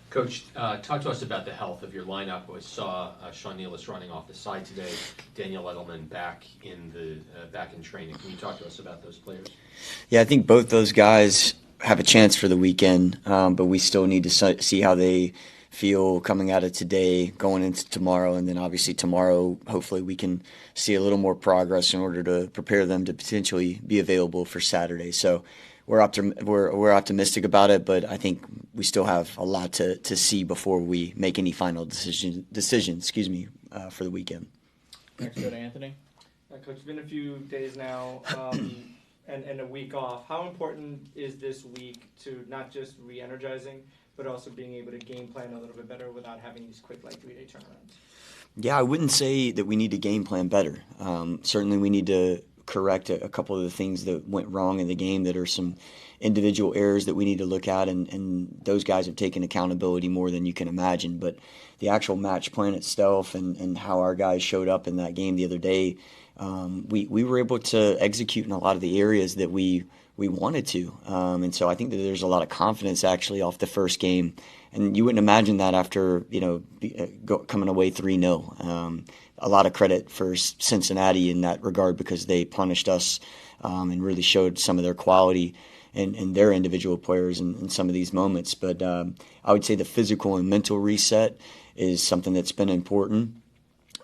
Coach, talk to us about the health of your lineup. We saw Sean Nealis running off the side today. Daniel Edelman back in training. Can you talk to us about those players? Yeah, I think both those guys have a chance for the weekend, but we still need to see how they feel coming out of today, going into tomorrow, and then obviously tomorrow, hopefully we can see a little more progress in order to prepare them to potentially be available for Saturday. So we're optimistic about it, but I think we still have a lot to see before we make any final decision, for the weekend. Next, go to Anthony. Coach, it's been a few days now and a week off. How important is this week to not just re-energizing, but also being able to game plan a little bit better without having these quick, 3-day turnarounds? Yeah, I wouldn't say that we need to game plan better. Certainly we need to correct a couple of the things that went wrong in the game that are some individual errors that we need to look at, and those guys have taken accountability more than you can imagine. But the actual match plan itself and how our guys showed up in that game the other day, we were able to execute in a lot of the areas that we wanted to. And so I think that there's a lot of confidence actually off the first game. And you wouldn't imagine that after, coming away 3-0. A lot of credit for Cincinnati in that regard because they punished us and really showed some of their quality and their individual players in some of these moments. But I would say the physical and mental reset is something that's been important.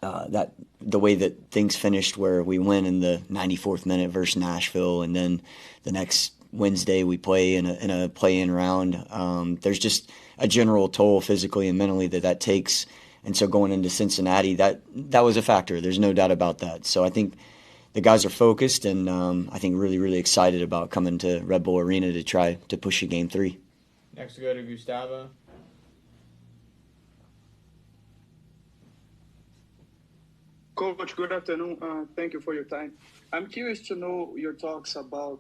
That the way that things finished where we win in the 94th minute versus Nashville, and then the next Wednesday we play in a play-in round. There's just a general toll physically and mentally that takes. And so going into Cincinnati, that was a factor. There's no doubt about that. So I think the guys are focused, and I think really, really excited about coming to Red Bull Arena to try to push a Game 3. Next, we go to Gustavo. Coach, good afternoon. Thank you for your time. I'm curious to know your thoughts about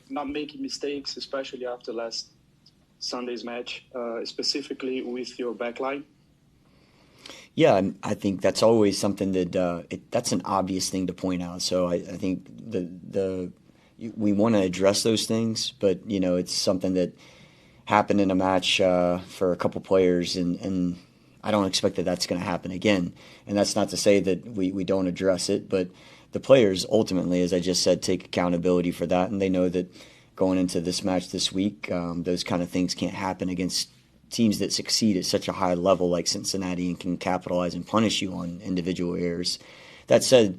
not making mistakes, especially after last Sunday's match, specifically with your backline. Yeah, I think that's always something that that's an obvious thing to point out. So I think we want to address those things, but it's something that happened in a match for a couple players, and I don't expect that that's going to happen again. And that's not to say that we don't address it, but the players ultimately, as I just said, take accountability for that, and they know that going into this match this week, those kind of things can't happen against teams that succeed at such a high level like Cincinnati and can capitalize and punish you on individual errors. That said,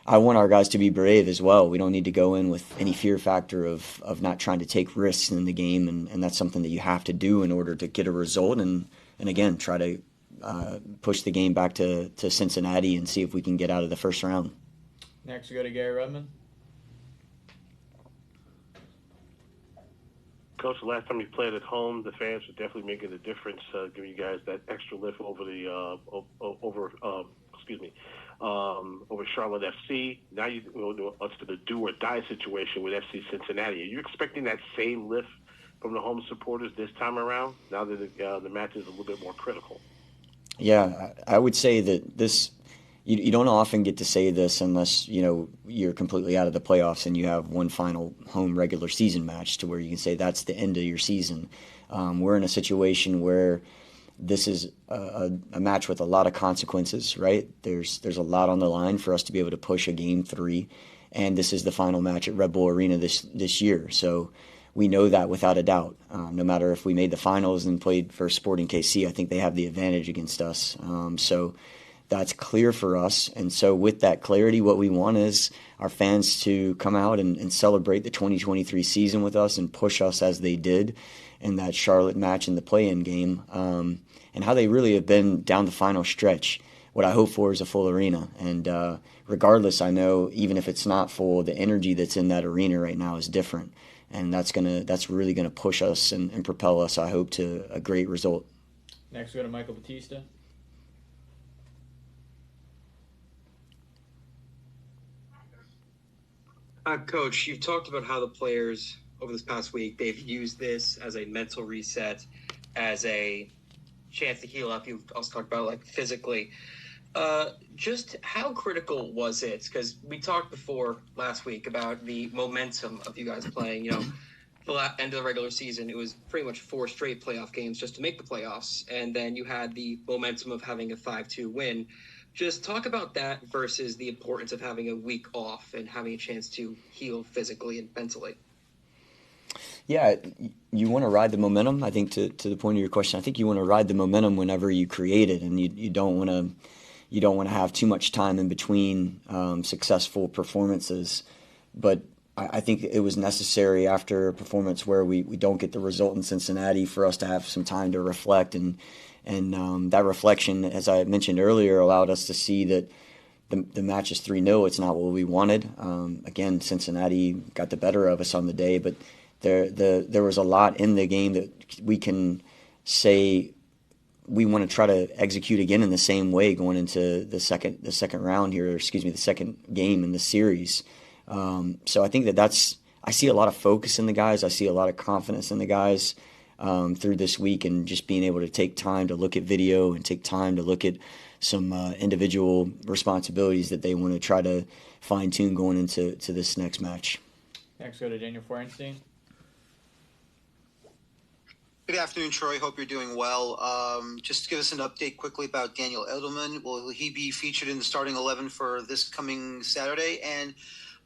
I want our guys to be brave as well. We don't need to go in with any fear factor of not trying to take risks in the game, and that's something that you have to do in order to get a result and again, try to push the game back to Cincinnati and see if we can get out of the first round. Next, we go to Gary Rudman. Coach, the last time you played at home, the fans were definitely making a difference, giving you guys that extra lift over over Charlotte FC. Now it's the do or die situation with FC Cincinnati. Are you expecting that same lift from the home supporters this time around? Now that the match is a little bit more critical. Yeah, I would say that this. You don't often get to say this unless you're completely out of the playoffs and you have one final home regular season match to where you can say that's the end of your season. We're in a situation where this is a match with a lot of consequences, right? There's a lot on the line for us to be able to push a Game 3, and this is the final match at Red Bull Arena this year. So we know that without a doubt. No matter if we made the finals and played for Sporting KC, I think they have the advantage against us. So that's clear for us. And so with that clarity, what we want is our fans to come out and celebrate the 2023 season with us and push us as they did in that Charlotte match in the play-in game, and how they really have been down the final stretch. What I hope for is a full arena. And regardless, I know even if it's not full, the energy that's in that arena right now is different. And that's really going to push us and propel us, I hope, to a great result. Next, we go to Michael Batista. Coach, you've talked about how the players over this past week, they've used this as a mental reset, as a chance to heal up. You've also talked about physically. Just how critical was it? Because we talked before last week about the momentum of you guys playing. the end of the regular season, it was pretty much 4 straight playoff games just to make the playoffs. And then you had the momentum of having a 5-2 win. Just talk about that versus the importance of having a week off and having a chance to heal physically and mentally. Yeah, you want to ride the momentum. I think to the point of your question, I think you want to ride the momentum whenever you create it, and you don't want to have too much time in between successful performances. But I think it was necessary after a performance where we don't get the result in Cincinnati for us to have some time to reflect, and that reflection, as I mentioned earlier, allowed us to see that the match is 3-0. It's not what we wanted. Again, Cincinnati got the better of us on the day, but there was a lot in the game that we can say we want to try to execute again in the same way going into the second round here, the second game in the series. So I think I see a lot of focus in the guys. I see a lot of confidence in the guys through this week, and just being able to take time to look at video and take time to look at some individual responsibilities that they want to try to fine tune going into this next match. Next, go to Daniel Forenstein. Good afternoon, Troy. Hope you're doing well. Just to give us an update quickly about Daniel Edelman. Will he be featured in the starting 11 for this coming Saturday? And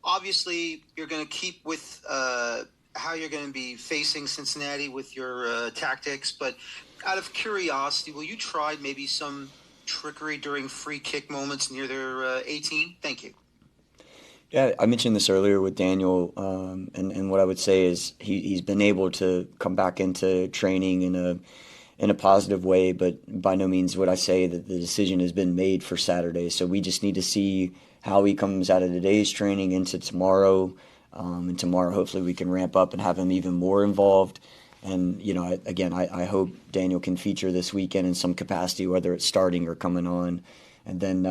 obviously, you're going to keep with how you're going to be facing Cincinnati with your tactics. But out of curiosity, will you try maybe some trickery during free kick moments near their 18? Thank you. Yeah, I mentioned this earlier with Daniel, and what I would say is he's been able to come back into training in a positive way, but by no means would I say that the decision has been made for Saturday. So we just need to see how he comes out of today's training into tomorrow, and tomorrow hopefully we can ramp up and have him even more involved. And I hope Daniel can feature this weekend in some capacity, whether it's starting or coming on. And then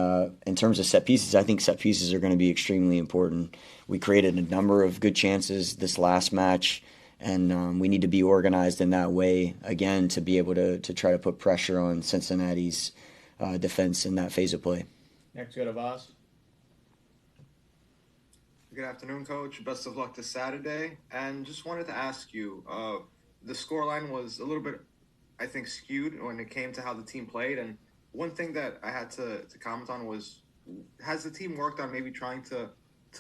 in terms of set pieces, I think set pieces are going to be extremely important. We created a number of good chances this last match, and we need to be organized in that way, again, to be able to try to put pressure on Cincinnati's defense in that phase of play. Next, go to Voss. Good afternoon, Coach. Best of luck this Saturday. And just wanted to ask you, the scoreline was a little bit, I think, skewed when it came to how the team played. And one thing that I had to comment on was, has the team worked on maybe trying to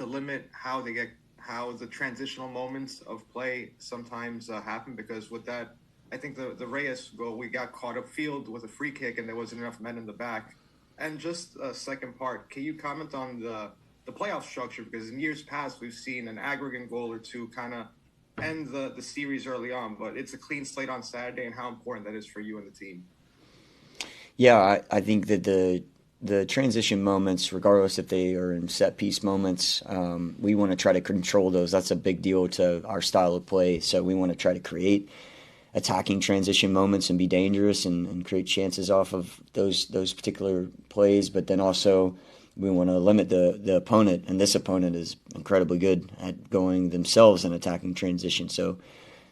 limit how the transitional moments of play sometimes happen? Because with that, I think the Reyes goal, we got caught upfield with a free kick and there wasn't enough men in the back. And just a second part, can you comment on the playoff structure? Because in years past, we've seen an aggregate goal or two kind of end the series early on, but it's a clean slate on Saturday, and how important that is for you and the team. Yeah, I think that the transition moments, regardless if they are in set piece moments, we want to try to control those. That's a big deal to our style of play. So we want to try to create attacking transition moments and be dangerous and create chances off of those particular plays. But then also we want to limit the opponent, and this opponent is incredibly good at going themselves and attacking transition. So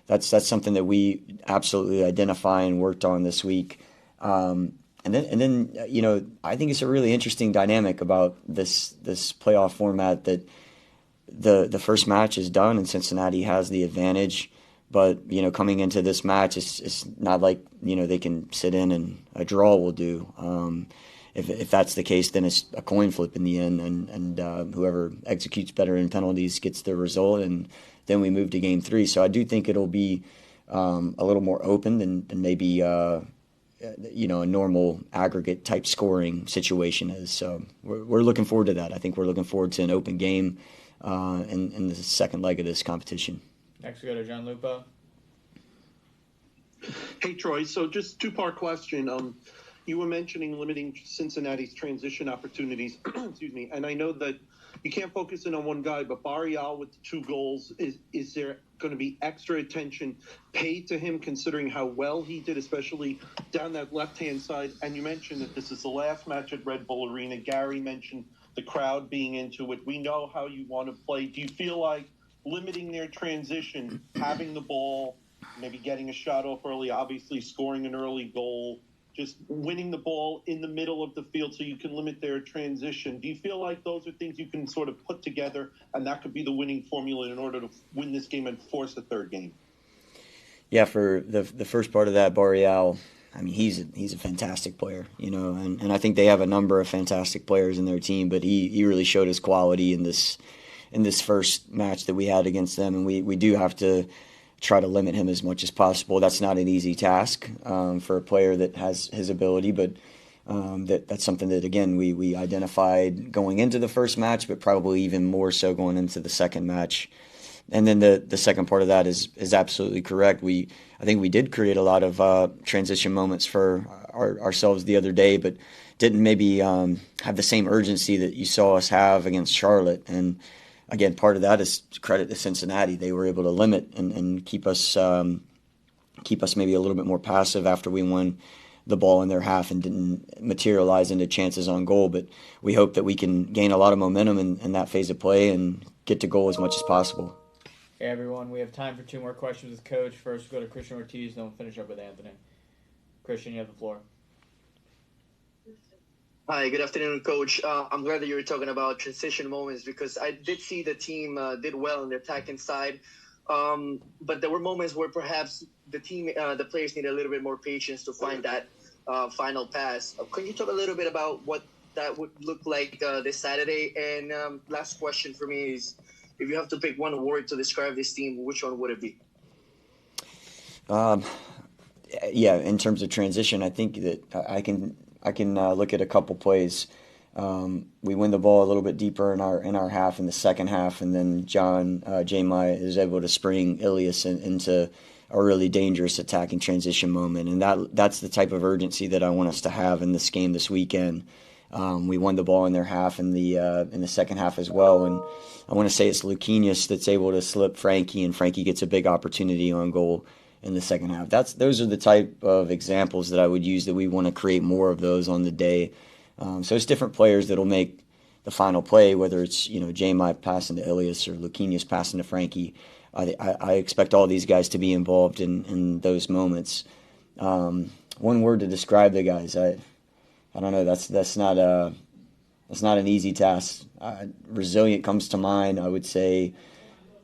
that's something that we absolutely identify and worked on this week. And then I think it's a really interesting dynamic about this playoff format that the first match is done and Cincinnati has the advantage, but coming into this match, it's not like they can sit in and a draw will do. If that's the case, then it's a coin flip in the end, and whoever executes better in penalties gets the result, and then we move to Game 3. So I do think it'll be a little more open than maybe a normal aggregate type scoring situation is. So we're looking forward to that. I think we're looking forward to an open game in the second leg of this competition. Next, we go to John Lupo. Hey, Troy. So just two-part question. You were mentioning limiting Cincinnati's transition opportunities, excuse me, and I know that you can't focus in on one guy, but Barrial with the 2 goals, is there going to be extra attention paid to him considering how well he did, especially down that left-hand side? And you mentioned that this is the last match at Red Bull Arena. Gary mentioned the crowd being into it. We know how you want to play. Do you feel like limiting their transition, having the ball, maybe getting a shot off early, obviously scoring an early goal, just winning the ball in the middle of the field so you can limit their transition? Do you feel like those are things you can sort of put together and that could be the winning formula in order to win this game and force a third game? Yeah, for the first part of that, Boreal, I mean, he's a fantastic player, and I think they have a number of fantastic players in their team, but he really showed his quality in this first match that we had against them, and we do have to try to limit him as much as possible. That's not an easy task for a player that has his ability, but that's something that, again, we identified going into the first match, but probably even more so going into the second match. And then the second part of that is absolutely correct. I think we did create a lot of transition moments for ourselves the other day, but didn't maybe have the same urgency that you saw us have against Charlotte. And again, part of that is credit to Cincinnati. They were able to limit and keep us maybe a little bit more passive after we won the ball in their half and didn't materialize into chances on goal. But we hope that we can gain a lot of momentum in that phase of play and get to goal as much as possible. Hey everyone, we have time for 2 more questions with Coach. First, we'll go to Christian Ortiz, then we'll finish up with Anthony. Christian, you have the floor. Hi, good afternoon, Coach. I'm glad that you were talking about transition moments because I did see the team did well on the attacking side, but there were moments where perhaps the players need a little bit more patience to find that final pass. Can you talk a little bit about what that would look like this Saturday? And last question for me is, if you have to pick one word to describe this team, which one would it be? Yeah, in terms of transition, I think that I can look at a couple plays. We win the ball a little bit deeper in our half in the second half, and then John J-Mai is able to spring Ilias into a really dangerous attacking transition moment, and that's the type of urgency that I want us to have in this game this weekend. We won the ball in their half in the second half as well, and I want to say it's Luquinhas that's able to slip Frankie, and Frankie gets a big opportunity on goal in the second half. Those are the type of examples that I would use that we want to create more of those on the day. So it's different players that'll make the final play, whether it's J-Mai passing to Ilias or Luquinhas passing to Frankie. I expect all these guys to be involved in those moments. One word to describe the guys, I don't know. That's not an easy task. Resilient comes to mind. I would say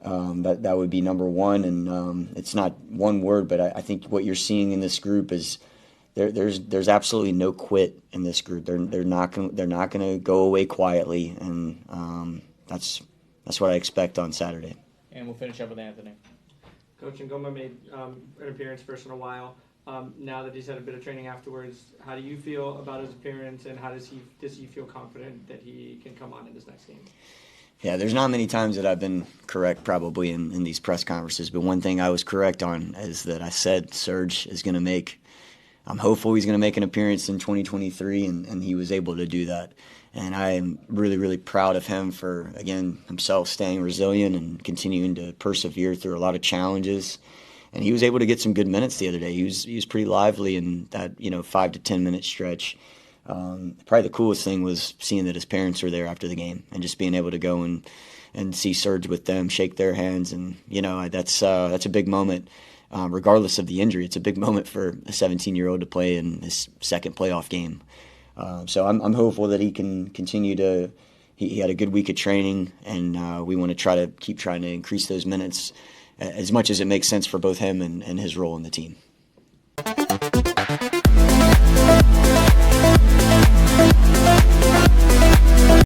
that would be number one, and it's not one word, but I think what you're seeing in this group is there's absolutely no quit in this group. They're not going to go away quietly, and that's what I expect on Saturday. And we'll finish up with Anthony. Coach Ngoma made an appearance first in a while. Now that he's had a bit of training afterwards, how do you feel about his appearance, and how does he feel confident that he can come on in this next game? Yeah, there's not many times that I've been correct probably in these press conferences, but one thing I was correct on is that I said Serge is going to make – I'm hopeful he's going to make an appearance in 2023, and he was able to do that. And I am really, really proud of him for, again, himself staying resilient and continuing to persevere through a lot of challenges. And he was able to get some good minutes the other day. He was pretty lively in that 5 to 10 minute stretch. Probably the coolest thing was seeing that his parents were there after the game and just being able to go and see Serge with them, shake their hands, and that's a big moment. Regardless of the injury, it's a big moment for a 17-year-old to play in his second playoff game. So I'm hopeful that he can continue to. He had a good week of training, and we want to keep trying to increase those minutes as much as it makes sense for both him and his role in the team.